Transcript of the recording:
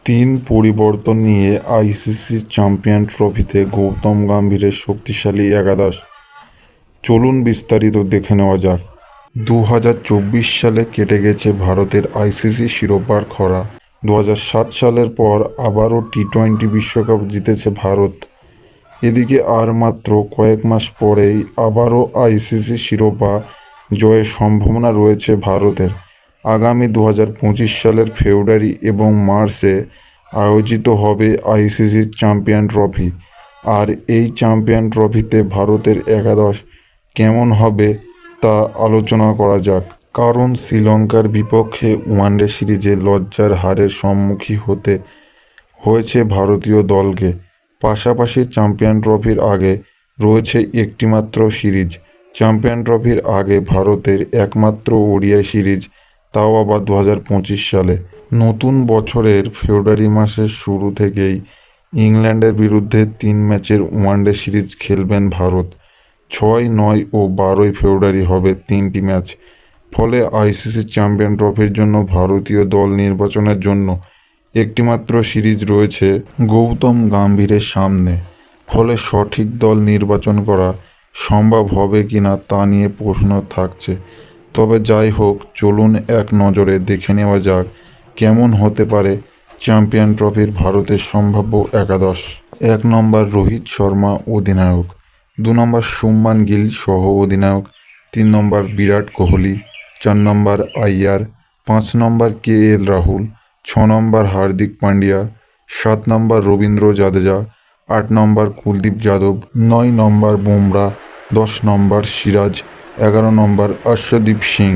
তিন পরিবর্তন নিয়ে আইসিসি চ্যাম্পিয়ন ট্রফিতে গৌতম গম্ভীরের শক্তিশালী একাদশ। চলুন বিস্তারিত দেখে নেওয়া যাক। 2024 সালে কেটে গেছে ভারতের আইসিসি শিরোপার খরা। 2007 সালের পর আবারও টি-20 বিশ্বকাপ জিতেছে ভারত। এদিকে আর মাত্র কয়েক মাস পরেই আবারও আইসিসি শিরোপা জয়ের সম্ভাবনা রয়েছে ভারতের। আগামী 2025 সালের ফেব্রুয়ারি এবং মার্চে আয়োজিত হবে আইসিসি চ্যাম্পিয়ন ট্রফি। আর এই চ্যাম্পিয়ন ট্রফিতে ভারতের একাদশ কেমন হবে তা আলোচনা করা যাক। কারণ শ্রীলঙ্কার বিপক্ষে ওয়ানডে সিরিজে লজ্জার হারের সম্মুখীন হতে হয়েছে ভারতীয় দলকে। পাশাপাশি চ্যাম্পিয়ন ট্রফির আগে রয়েছে একটিমাত্র সিরিজ। চ্যাম্পিয়ন ট্রফির আগে ভারতের একমাত্র ওডিআই সিরিজ, তাও আবার 2025 সালে। নতুন বছরের ফেব্রুয়ারি মাসের শুরু থেকেই ইংল্যান্ডের বিরুদ্ধে 3 ম্যাচের ওয়ানডে সিরিজ খেলবেন ভারত। 6, 9 ও 12 ফেব্রুয়ারি হবে 3টি ম্যাচ। ফলে আইসিসি চ্যাম্পিয়ন ট্রফির জন্য ভারতীয় দল নির্বাচনের জন্য একটিমাত্র সিরিজ রয়েছে গৌতম গম্ভীরের সামনে। ফলে সঠিক দল নির্বাচন করা সম্ভব হবে কিনা তা নিয়ে প্রশ্ন থাকছে। তবে যাই হোক, চলুন এক নজরে দেখে নেওয়া যাক কেমন হতে পারে চ্যাম্পিয়ন ট্রফির ভারতের সম্ভাব্য একাদশ। 1 নম্বর রোহিত শর্মা অধিনায়ক, 2 নম্বর শুভমান গিল সহ অধিনায়ক, 3 নম্বর বিরাট কোহলি, 4 নম্বর আইয়ার, 5 নম্বর কেএল রাহুল, 6 নম্বর হার্দিক পান্ডিয়া, 7 নম্বর রবীন্দ্র জাদেজা, 8 নম্বর কুলদীপ যাদব, 9 নম্বর বুমরা, 10 নম্বর সিরাজ, 11 নম্বর অর্শদীপ সিং।